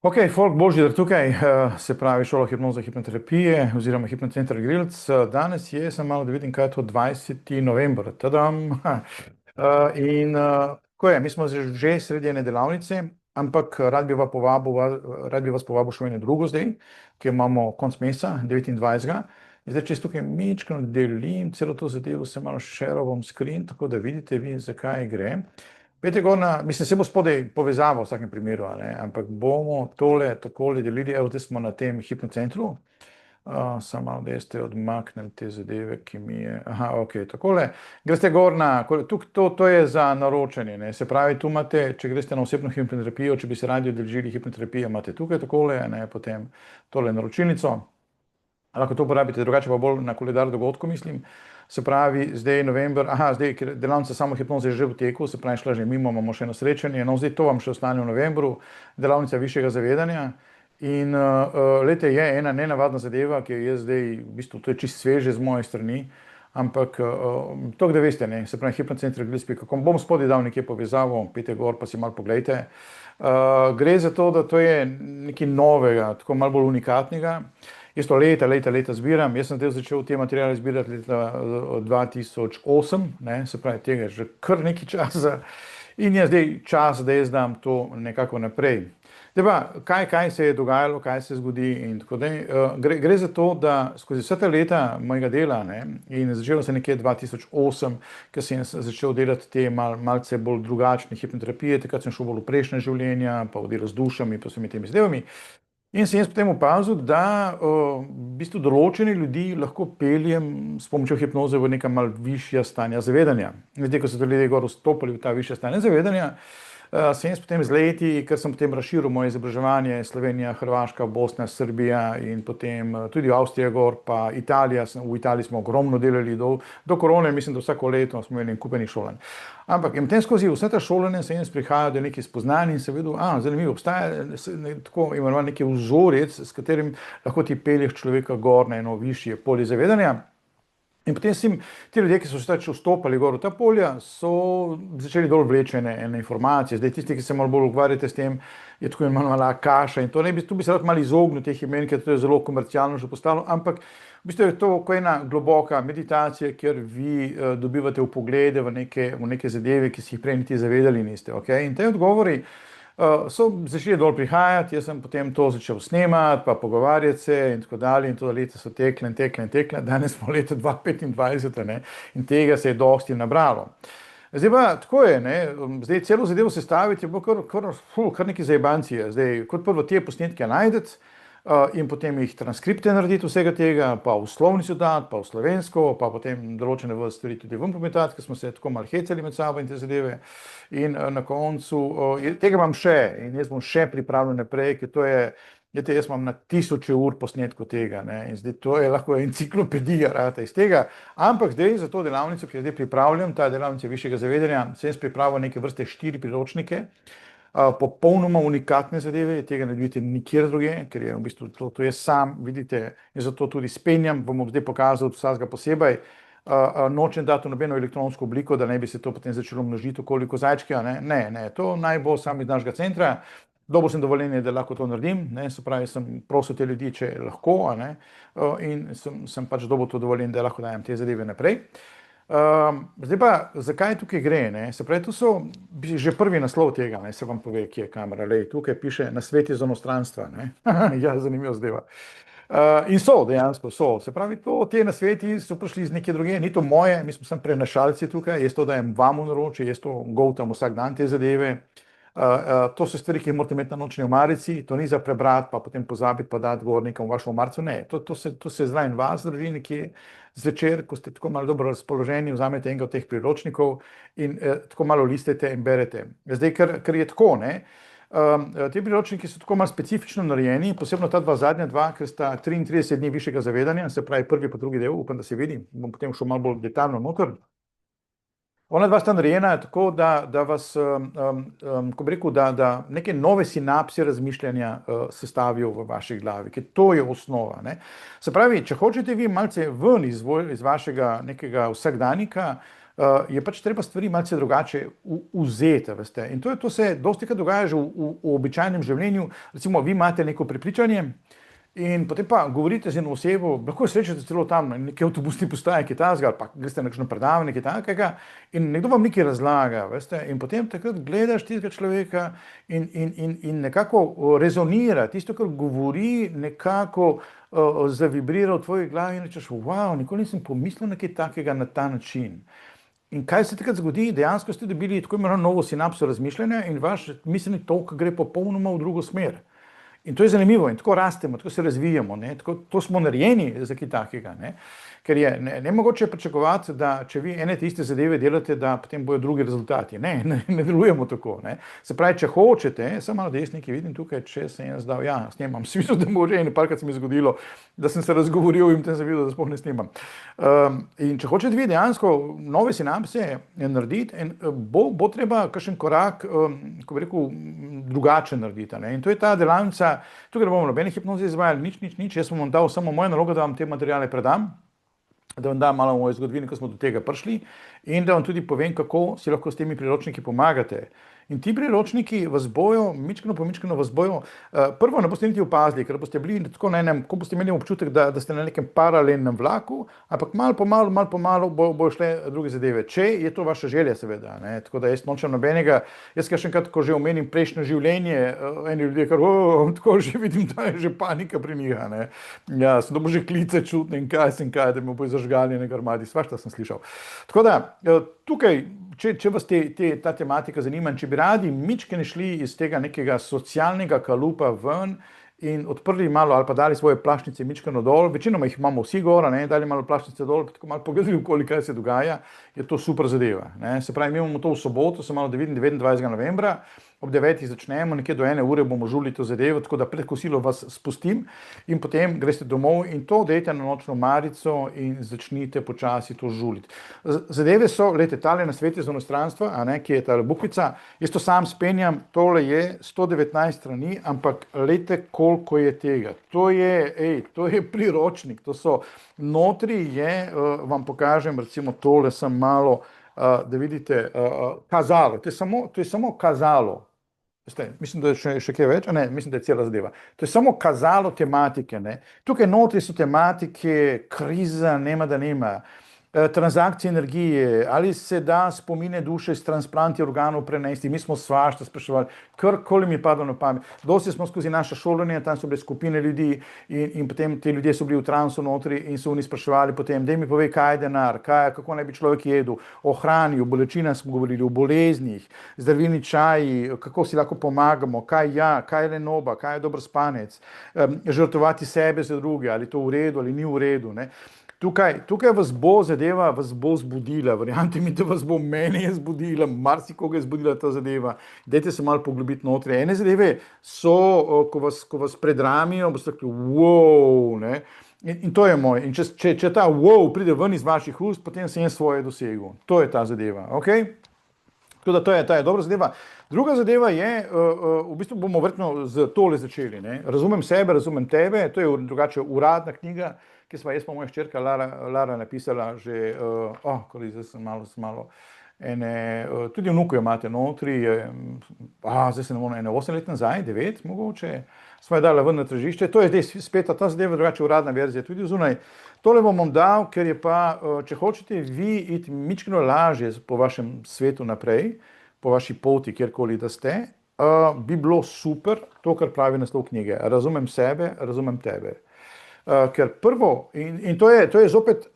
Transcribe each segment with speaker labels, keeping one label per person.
Speaker 1: Ok, folk Božidar tukaj, se pravi šola hipnoze hipnoterapije oziroma hipnocenter Grilc. Danes je, sem malo da vidim, kaj je to 20. november. Tadam! Ko je, mi smo že sredi ene delavnice, ampak rad bi vas povabil še v eno drugo zdaj, ki imamo konc meseca, 29. In zdaj, če s tukaj mičkeno delim, celo to zadevo se malo šerovom screen, tako da vidite vi, zakaj gre. Pejte gor mislim, se bo spodaj povezava v vsakem primeru, ampak bomo tole takole delili, evo, zdaj smo na tem hipnocentru, samo malo, da ste odmaknem te zadeve, ki mi je, ok, takole, greste gor to je za naročanje, ne, se pravi, tu imate, če greste na osebno hipnoterapijo, če bi se radi udeležili hipnoterapije, imate tukaj takole, ne, potem tole naročilnico, lahko to uporabite, drugače pa bolj na koledar dogodkov, mislim. Se pravi, zdaj november, zdaj, ker delavnica samo hipnoze je že v teku, se pravi, šla že mimo, imamo še eno srečanje, no, zdaj to vam še ostane v novembru, delavnica višjega zavedanja. In, lejte, je ena nenavadna zadeva, ki je zdaj, v bistvu, to je čist sveže z moje strani, ampak, to, da veste, ne, se pravi, hipnocenter.com, bom spodaj dal nekje povezavo, pejte gor, pa si malo poglejte. Gre za to, da to je nekaj novega, tako malo bolj unikatnega. Jaz to leta zbiram, jaz sem zdaj začel te materiale zbirati leta 2008, ne, se pravi, tega je že kar nekaj časa in je zdaj čas, da jaz dam to nekako naprej. Zdaj pa, kaj se je dogajalo, kaj se zgodi in tako da, gre za to, da skozi vse te leta mojega dela, ne, in začelo se nekje 2008, ker sem začel delati te malce bolj drugačne hipnoterapije, takrat sem šel bolj v prejšnja življenja, pa v delo z dušami, pa vsemi temi zadevami. In sem jaz potem opazil, da v bistvu določeni ljudi lahko peljem s pomočjo hipnoze v neka malo višja stanja zavedanja. Zdaj, ko so ti ljudje gor vstopali v ta višja stanja zavedanja, sem jaz potem z leti, ker sem potem razširil moje izobraževanje, Slovenija, Hrvaška, Bosna, Srbija in potem tudi Avstrija gor, pa Italija, v Italiji smo ogromno delali do korone, mislim, da vsako leto smo imeli kupenih šolanj. Ampak in potem skozi vse te šolanje sem jaz prihajal do nekih spoznanj in sem videl, zanimivo, obstaja tako imenovan neki vzorec, s katerim lahko ti pelješ človeka gor na eno višje polje zavedanja. In potem ti ljudje, ki so se vstopali gor v ta polja, so začeli dol vleči ene informacije. Zdaj tisti, ki se malo bolj ukvarjate s tem, je tako imenovana kaša in to, tu bi se lahko malo izognil teh imen, ker to je zelo komercialno že postalo, ampak v bistvu je to kot ena globoka meditacija, kjer vi dobivate vpoglede v neke zadeve, ki si jih prej niti zavedali niste, ok? In te odgovori so začeli dol prihajati, jaz sem potem to začel snemati, pa pogovarjati se in tako dalje in to leta so tekle in tekle, danes smo leta 2025, ne, in tega se je dosti nabralo. Zdaj pa, tako je, ne, zdaj celo zadevo sestaviti je bilo kar neki zajebancije, zdaj kot prvo te posnetke najdete, in potem jih transkripte narediti vsega tega, pa v slovnico dati, pa v slovensko, pa potem določene stvari tudi ven pometati, ker smo se tako malo hecali med sabo in te zadeve. In na koncu, tega imam še in jaz bom še pripravljen naprej, ker to je, jaz imam na 1000 ur posnetkov tega, ne, in zdaj to je lahko enciklopedija rata iz tega, ampak zdaj za to delavnico, ki jo zdaj pripravljam, ta delavnica višjega zavedanja, sem jaz pripravil neke vrste 4 priročnike, popolnoma unikatne zadeve, tega ne vidite nikjer druge, ker je v bistvu to jaz sam, vidite, in zato tudi spenjam, bom zdaj pokazal vsakega posebej, nočem dati v nobeno elektronsko obliko, da ne bi se to potem začelo množiti koliko zajčke, ne, to naj bo sam iz našega centra, dobil sem dovoljenje, da lahko to naredim, ne, se pravi, sem prosil te ljudi, če lahko, in sem pač dobil to dovoljenje, da lahko dajem te zadeve naprej. Zdaj pa, zakaj tukaj gre, ne? Se pravi, tu so že prvi naslov tega, se vam pove, kje je kamera, tukaj piše nasveti za onostranstva, ne, ja, zanimivo zadeva. In dejansko so, se pravi, te nasveti so prišli iz neke druge, ni to moje, mi smo sem prenašalci tukaj, jaz to dajem vam v naročje, jaz to goltam vsak dan te zadeve. To so stvari, ki jih morate imeti na nočni omarici, to ni za prebrati, pa potem pozabiti, pa dati gor nekam v vašo omarico, ne, to se zraven vas drži nekje zvečer, ko ste tako malo dobro razpoloženi, vzamete enega od teh priročnikov in tako malo listete in berete. Zdaj, ker je tako, ne, ti priročniki so tako malo specifično narejeni, posebno ta zadnja dva, ker sta 33 dni višjega zavedanja, se pravi prvi pa drugi del, upam, da se vidi, bom potem šel malo bolj detaljno noter. Ona dva sta narejena tako, da vas, ko bi rekel, da neke nove sinapse razmišljanja sestavijo v vaši glavi, ker to je osnova, ne. Se pravi, če hočete vi malce ven iz vašega nekega vsakdanika, je pač treba stvari malce drugače vzeti, veste. In to se dosti krat dogaja že v običajnem življenju. Recimo, vi imate neko prepričanje in potem pa govorite z eno osebo, lahko srečate celo tam na neki avtobusni postaji, ki tazga, ali pa greste na kakšno predavanje, ki takega, in nekdo vam nekaj razlaga, veste, in potem takrat gledaš tistega človeka in nekako rezonira, tisto, kar govori, nekako zavibrira v tvoji glavi in rečeš, wow, nikoli nisem pomislil na kaj takega na ta način. In kaj se takrat zgodi? Dejansko ste dobili tako imenovano novo sinapso razmišljanja in vaš miselni tok gre popolnoma v drugo smer. In to je zanimivo in tako rastemo, tako se razvijamo, ne? Tako, to smo narejeni za kaj takega, ne? Ker je nemogoče pričakovati, da če vi ene tiste zadeve delate, da potem bojo drugi rezultati. Ne delujemo tako, ne? Se pravi, če hočete, sem malo desniki, vidim tukaj, če sem jaz dal, ja, snemam, smisel, da može in parkrat se mi je zgodilo, da sem se razgovoril in potem sem videl, da sploh ne snemam. In če hočete vi dejansko nove sinapse narediti, bo treba kakšen korak, ko bi rekel, drugače narediti, ne? In to je ta delavnica, tukaj ne bomo nobene hipnoze izvajali, nič, jaz vam dal samo moja naloga, da vam te materiale predam, da vam dam malo o moji zgodovini, ko smo do tega prišli in da vam tudi povem, kako si lahko s temi priročniki pomagate. In ti priročniki vas bojo, mičkeno po mičkeno vas bojo, prvo ne boste niti opazili, ker boste bili tako na enem, ko boste imeli občutek, da ste na nekem paralelnem vlaku, ampak malo po malo bojo šle druge zadeve, če je to vaša želja seveda, ne? Tako da jaz nočem nobenega, jaz kaj še enkrat, ko že omenim prejšnje življenje, eni ljudje kar, tako že vidim, da je že panika pri njih, ne? Ja, sem dobil že klice čutne in kaj, da me bojo zažgali nekaj armadi, svašta sem slišal. Tako da, tukaj, če vas ta tematika zanima, če bi radi mičkene šli iz tega nekega socialnega kalupa ven in odprli malo ali pa dali svoje plašnice mičkeno dol, večinoma jih imamo vsi gora, ne, dali malo plašnice dol, tako malo pogledali okoli, kaj se dogaja, je to super zadeva, ne. Se pravi, mi imamo to v soboto, se malo 29. novembra, ob 9. začnemo, nekje do 1 ure bomo žuli to zadevo, tako da pred kosilo vas spustim in potem greste domov in to dajte na nočno marico in začnite počasi to žuliti. Zadeve so, glejte, tale na svete za onostranstva, ki je tale bukvica, jaz to sam spenjam, tole je 119 strani, ampak glejte, koliko je tega. To je priročnik, to so, notri je, vam pokažem, recimo tole sem malo, da vidite, kazalo, to je samo kazalo. Mislim, da je še kaj več, ne, mislim, da je cela zadeva. To je samo kazalo tematike, ne. Tukaj notri so tematike, kriza, nema da nema, transakcije energije, ali se da spomine duše s transplanti organov prenesti, mi smo svašta spraševali, karkoli mi je padlo na pamet. Dosti smo skozi naše šolanje, tam so bile skupine ljudi in potem ti ljudje so bili v transu notri in so oni spraševali potem, daj mi povej, kaj je denar, kako naj bi človek jedel, o hrani, o bolečinah smo govorili, o boleznih, zdravilni čaji, kako si lahko pomagamo, kaj je lenoba, kaj je dober spanec, žrtvovati sebe za druge, ali to v redu ali ni v redu, ne. Tukaj vas bo zadeva, vas bo zbudila, verjamete mi, da vas bo, mene je zbudila, marsikoga je zbudila ta zadeva, dajte se malo poglobiti notri. Ene zadeve so, ko vas predramijo, boste rekli, wow, ne, in to je moj, in če ta wow pride ven iz vaših ust, potem sem jaz svoje dosegel, to je ta zadeva, ok? Tako da ta je dobra zadeva. Druga zadeva je, v bistvu bomo verjetno z tole začeli, ne, razumem sebe, razumem tebe, to je drugače uradna knjiga, ki smo jaz pa moja hčerka Lara napisala že, zdaj sem malo, tudi vnuko jo imate notri, zdaj se ne morem, 8 let nazaj, 9 mogoče, smo jo dala ven na tržišče, to je zdaj spet ta zadeva, drugače uradna verzija, tudi zunaj. Tole bom dal, ker je pa, če hočete vi iti mičkeno lažje po vašem svetu naprej, po vaši poti, kjerkoli da ste, bi bilo super to, kar pravi naslov knjige, razumem sebe, razumem tebe. Ker prvo, in to je zopet,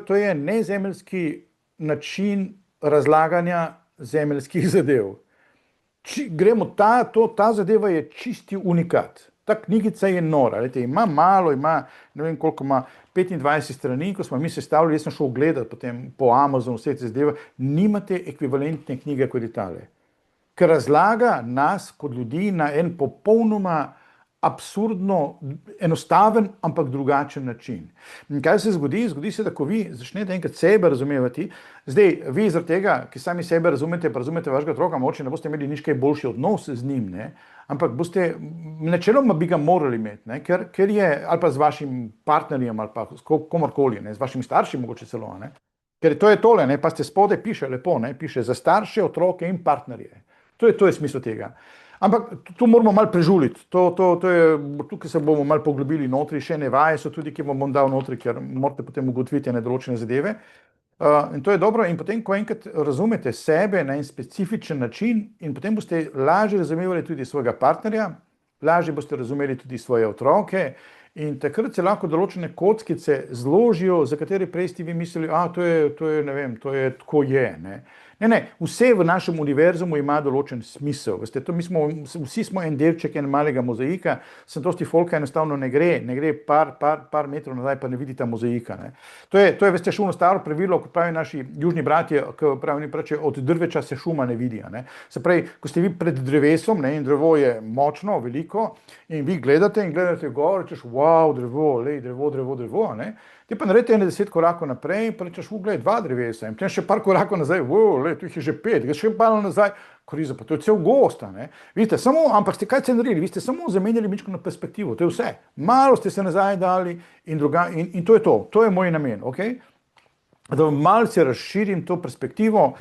Speaker 1: to je nezemeljski način razlaganja zemeljskih zadev. Gremo, ta zadeva je čisti unikat. Ta knjigica je nora, ima malo, ne vem koliko ima, 25 strani, ko smo mi sestavili, jaz sem šel gledati potem po Amazonu vse te zadeve, nimate ekvivalentne knjige kot je tale. Ker razlaga nas kot ljudi na en popolnoma absurdno, enostaven, ampak drugačen način. In kaj se zgodi? Zgodi se, da ko vi začnete enkrat sebe razumevati, zdaj vi zaradi tega, ki sami sebe razumete, pa razumete vašega otroka, mogoče ne boste imeli nič kaj boljši odnos z njim, ne? Ampak boste, načeloma bi ga morali imeti, ne? Ker je, ali pa z vašim partnerjem, ali pa komorkoli, ne? Z vašimi starši mogoče celo, ne? Ker to je tole, ne, pa ste spodaj piše lepo, ne, piše za starše, otroke in partnerje. To je smisel tega. Ampak tu moramo malo prežuliti. Tukaj se bomo malo poglobili notri, še ne vaje so tudi, ki bom dal notri, ker morate potem ugotoviti nedoločene zadeve. In to je dobro, in potem, ko enkrat razumete sebe na en specifičen način, in potem boste lažje razumeli tudi svojega partnerja, lažje boste razumeli tudi svoje otroke, in takrat se lahko določene kockice zložijo, za katere prej ste vi mislili, ne vem, to je tako je, ne. Ne, vse v našem univerzumu ima določen smisel. Veste, vsi smo en delček en malega mozaika, sem dosti folka enostavno ne gre par metrov nazaj, pa ne vidi ta mozaika. Ne. To je, veste, šumno staro pravilo, kot pravijo naši južni bratje, ki pravijo, od drveča se šuma ne vidi. Ne. Se pravi, ko ste vi pred drevesom, ne, in drevo je močno, veliko, in vi gledate gor, rečeš, wow, drevo, ne. Ti pa naredite 10 korakov naprej, pa rečeš, gled, 2 drevesa, in potem še par korakov nazaj, tu jih je že 5, greš še malo nazaj, koriza, pa to je cel gosta, ne. Vidite, ampak ste kaj se naredili, vi ste samo zamenjali mičko na perspektivo, to je vse. Malo ste se nazaj dali in to je to, to je moj namen, ok? Da malce razširim to perspektivo,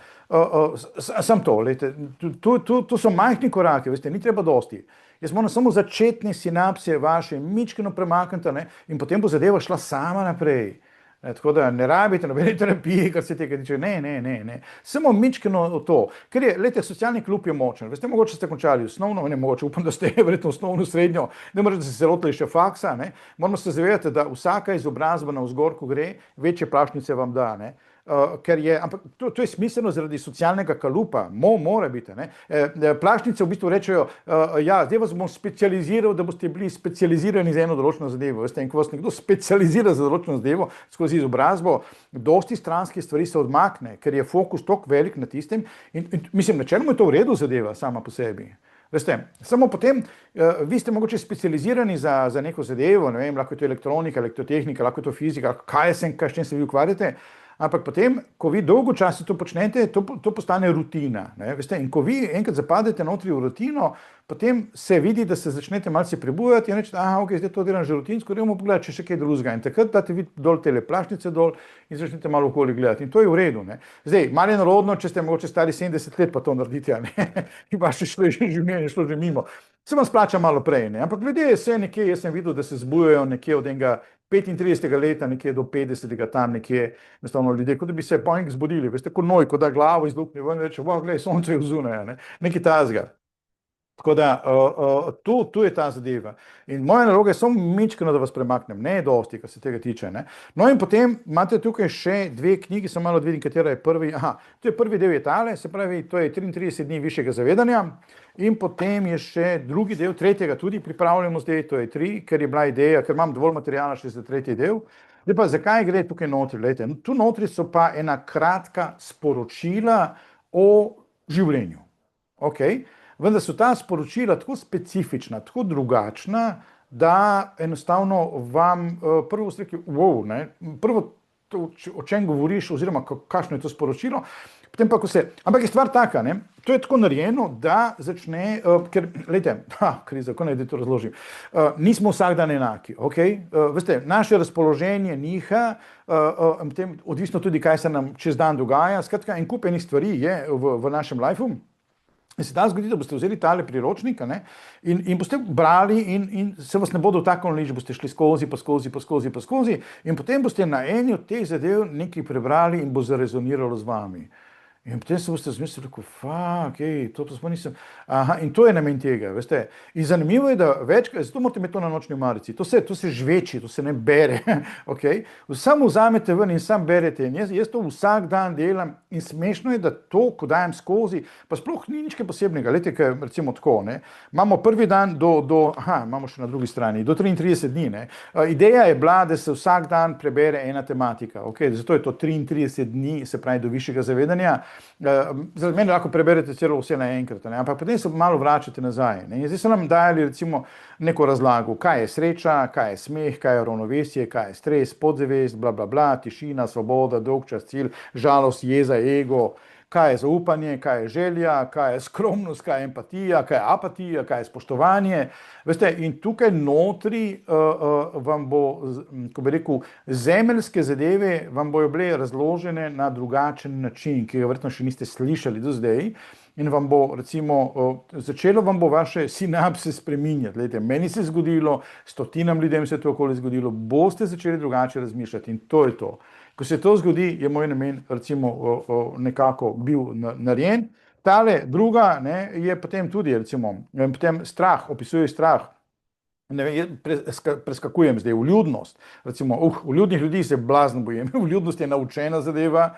Speaker 1: sam to, lejte, to so majhni korake, veste, ni treba dosti. Jaz moram samo začetne sinapse vaše mičkeno premakniti, ne, in potem bo zadeva šla sama naprej. Tako da ne rabite nobene terapije, kar se tega tiče, ne. Samo mičkeno to, ker je, lejte, socialni klub je močen. Veste, mogoče ste končali osnovno, ne mogoče, upam, da ste verjetno osnovno, srednjo, ne morete se lotili še faksa, ne. Moramo se zavedati, da vsaka izobrazba navzgor, ko gre, večje plašnice vam da, ne. Ker je, ampak to je smiselno zaradi socialnega kalupa, mora biti, ne. Plašnice v bistvu rečejo, zdaj vas bom specializiral, da boste bili specializirani za eno določeno zadevo, veste, in ko vas nekdo specializira za določeno zadevo skozi izobrazbo, dosti stranskih stvari se odmakne, ker je fokus toliko velik na tistem in mislim, načeloma je to v redu zadeva sama po sebi. Veste, samo potem, vi ste mogoče specializirani za neko zadevo, ne vem, lahko je to elektronika, elektrotehnika, lahko je to fizika, s čim se vi ukvarjate, ampak potem, ko vi dolgo časa to počnete, to postane rutina, ne, veste, in ko vi enkrat zapadete notri v rutino, potem se vidi, da se začnete malce prebujati in rečete, ok, zdaj to delam že rutinsko, gremo pogledati, če še kaj drugega. In takrat date vi dol tele plašnice dol in začnete malo okoli gledati. In to je v redu, ne. Zdaj, malo je narodno, če ste mogoče stari 70 let, pa to naredite, ne, in vaše življenje šlo že mimo. Se vam splača malo prej, ne, ampak ljudje se nekje, jaz sem videl, da se zbujajo nekje od enega 35. leta, nekje do 50. tam nekje, enostavno ljudje, kot da bi se poink zbudili, veste, kot noj, ko da glavo iz luknje ven in reče, glej, sonce je vzunaj, ne, nekaj tazga. Tako da, tu je ta zadeva. In moja naloga je samo mičkeno, da vas premaknem, ne dosti, kar se tega tiče, ne. No in potem imate tukaj še 2 knjigi, samo malo vidim, katera je prvi, to je prvi del je tale, se pravi, to je 33 dni višjega zavedanja, in potem je še drugi del, tretjega tudi pripravljamo zdaj, to je 3, ker je bila ideja, ker imam dovolj materijala še za tretji del. Zdaj pa, zakaj gre tukaj notri, lejte, tu notri so pa ena kratka sporočila o življenju, okej? Vendar so ta sporočila tako specifična, tako drugačna, da enostavno vam prvo ste rekli, ne, prvo to, o čem govoriš, oziroma kakšno je to sporočilo, potem pa, ampak je stvar taka, ne, to je tako narejeno, da začne, ker, lejte, kriza, kako naj to razložim, nismo vsak dan enaki, okej, veste, naše razpoloženje niha, odvisno tudi, kaj se nam čez dan dogaja, skratka, en kup enih stvari je v našem lifeu. In se da zgodi, da boste vzeli tale priročnik, ne, in boste brali in se vas ne bo dotaknilo nič, boste šli skozi in potem boste na eni od teh zadev nekaj prebrali in bo zarezoniralo z vami. In potem se boste zmislili, to sploh nisem. In to je namen tega, veste. In zanimivo je, da večkrat, zato morate imeti to na nočni omarici, to se žveči, to se ne bere, okej. Samo vzamete ven in sam berete. In jaz to vsak dan delam in smešno je, da to, ko dajem skozi, pa sploh ni nič kaj posebnega. Glejte, recimo tako, ne. Imamo prvi dan imamo še na drugi strani, do 33 dni, ne. Ideja je bila, da se vsak dan prebere ena tematika, okej, zato je to 33 dni, se pravi do višjega zavedanja. Zaradi mene lahko preberete celo vse naenkrat, ne? Ampak potem se malo vračate nazaj. Ne? In zdaj so nam dajali recimo neko razlago, kaj je sreča, kaj je smeh, kaj je ravnovesje, kaj je stres, podzavest, bla, bla, bla, tišina, svoboda, dolgčas, cilj, žalost, jeza, ego, kaj je zaupanje, kaj je želja, kaj je skromnost, kaj je empatija, kaj je apatija, kaj je spoštovanje. Veste, in tukaj notri vam bo, ko bi rekel, zemeljske zadeve vam bojo bile razložene na drugačen način, ki ga verjetno še niste slišali do zdaj. In vam bo, recimo, začelo vam bo vaše sinapse spreminjati. Glejte, meni se je zgodilo, stotinam ljudem se je to okoli zgodilo, boste začeli drugače razmišljati in to je to. Ko se to zgodi, je moj namen, recimo, nekako bil narejen. Tale druga, ne, je potem tudi, recimo, potem strah, opisuje strah. Ne vem, preskakujem zdaj vljudnost. Recimo, vljudnih ljudi se blazno bojim. Vljudnost je naučena zadeva.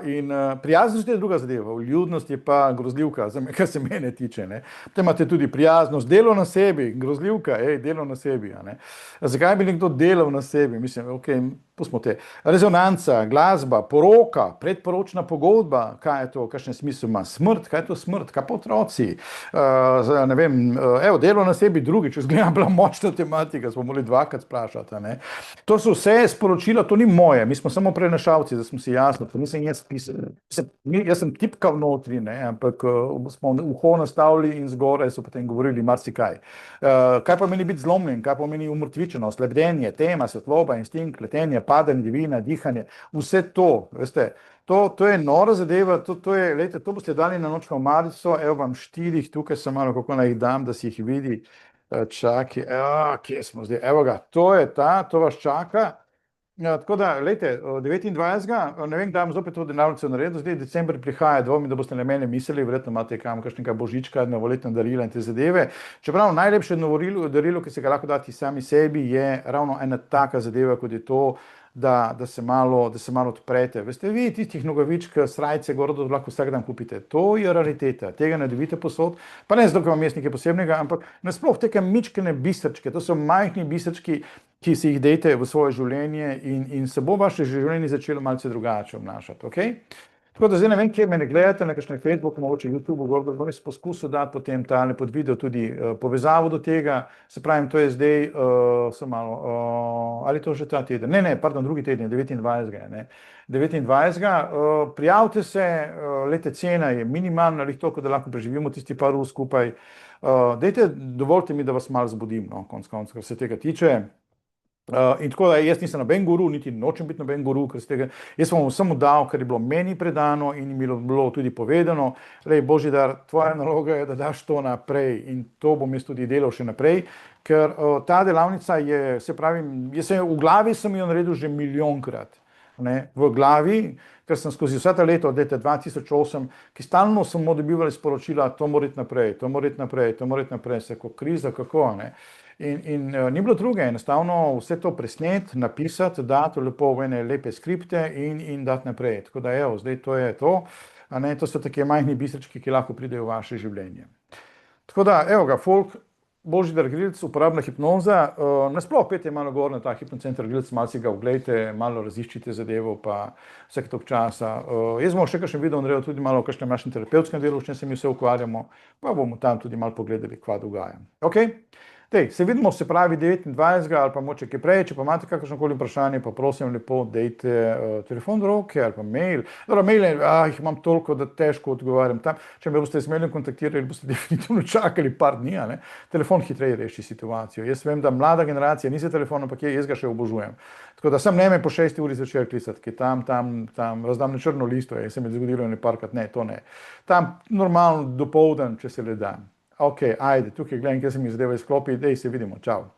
Speaker 1: In prijaznost je druga zadeva, vljudnost je pa grozljivka, kar se mene tiče. Potem imate tudi prijaznost, delo na sebi, grozljivka, delo na sebi. Zakaj bi nekdo delal na sebi? Mislim, ok, pustimo te. Rezonanca, glasba, poroka, predporočna pogodba, kaj je to, kakšen smisel ima? Smrt, kaj je to smrt, kaj pa otroci? Ne vem, evo, delo na sebi drugič, izgleda bila močna tematika, smo morali dvakrat sprašati. To so vse sporočila, to ni moje, mi smo samo prenašalci, da smo si jasni, to nisem jaz pisal. Jaz sem tipkal notri, ampak smo uho nastavili in zgoraj so potem govorili marsikaj. Kaj pomeni biti zlomljen, kaj pomeni umrtvičenost, lebdenje, tema, svetloba, instinkt, letenje, padanje, divjina, dihanje, vse to, veste, to je nora zadeva, to je, lejte, to boste dali na nočno omarico, evo vam 4, tukaj sem malo, kako naj jih dam, da si jih vidi, čakaj, kje smo zdaj, evo ga, to je ta, to vas čaka. Tako da, lejte, 29. Ne vem, kdaj bom zopet to delavnico naredil, zdaj december prihaja, dvomim, da boste na mene mislili, verjetno imate kakšnega božička, novoletna darila in te zadeve. Čeprav najlepše darilo, ki se ga lahko dati sami sebi, je ravno ena taka zadeva, kot je to, da se malo odprete. Veste, vi tistih nogavičk, srajce, gorodo lahko vsak dan kupite. To je rariteta, tega ne dobite posod, pa ne zato, ker vam jaz nekaj posebnega, ampak nasploh te mičkene biserčke, to so majhni biserčki, ki si jih dejte v svoje življenje in se bo vaše življenje začelo malce drugače obnašati, ok? Tako da zdaj ne vem, kje me ne gledate, na kakšnem Facebooku, mogoče YouTube, gor bom jaz poskusil dati potem tale pod video tudi povezavo do tega, se pravim, to je zdaj, ali to že ta teden? Ne, pardon, drugi teden, 29. 29. Prijavite se, lejte, cena je minimalna, toliko, da lahko preživimo tisti par ur skupaj. Dejte, dovolite mi, da vas malo zbudim, konec koncev, kar se tega tiče. In tako da jaz nisem noben guru, niti nočem biti noben guru, ker z tega, jaz vam samo dal, kar je bilo meni predano in mi je bilo tudi povedano, Božidar, tvoja naloga je, da daš to naprej in to bom jaz tudi delal še naprej, ker ta delavnica je, se pravi, v glavi sem jo naredil že milijonkrat, v glavi, ker sem skozi vsa ta leta od leta 2008, ki stalno smo dobivali sporočila, to mora iti naprej, to mora iti naprej, to mora iti naprej, se kot kriza, kako, In ni bilo druge, enostavno vse to presnet, napisati, dati lepo v ene lepe skripte in dati naprej. Tako da evo, zdaj to je to, to so take majhni biserčki, ki lahko pridejo v vaše življenje. Tako da, evo ga, folk, Božidar Grilc, uporabna hipnoza, nasploh pejte malo gor na ta hipnocenter Grilc, malo si ga oglejte, malo raziščite zadevo, pa vsak tok časa. Jaz bom še kakšen video naredil tudi malo o kakšnem našem terapevtskem delu, s čim se mi vse ukvarjamo, pa bomo tam tudi malo pogledali, kva dogaja. Ok? Se vidimo, se pravi 29. ali pa moče kaj prej, če pa imate kakršnokoli vprašanje, pa prosim lepo, dejte telefon do roke ali pa mail. Dobro, maile, jih imam toliko, da težko odgovarjam tam. Če me boste z mailom kontaktirali, boste definitivno čakali par dni, Telefon hitreje reši situacijo. Jaz vem, da mlada generacija ni za telefon, ampak jaz ga še obožujem. Tako da sem ne me po 6 uri začel klicati, ki tam razdam na črno listo, se mi je zgodilo parkrat, ne, to ne. Tam normalno dopoldan, če se le da. Ok, ajde, tukaj gledam, kje se mi zadeva izklopi, dej se vidimo, čau.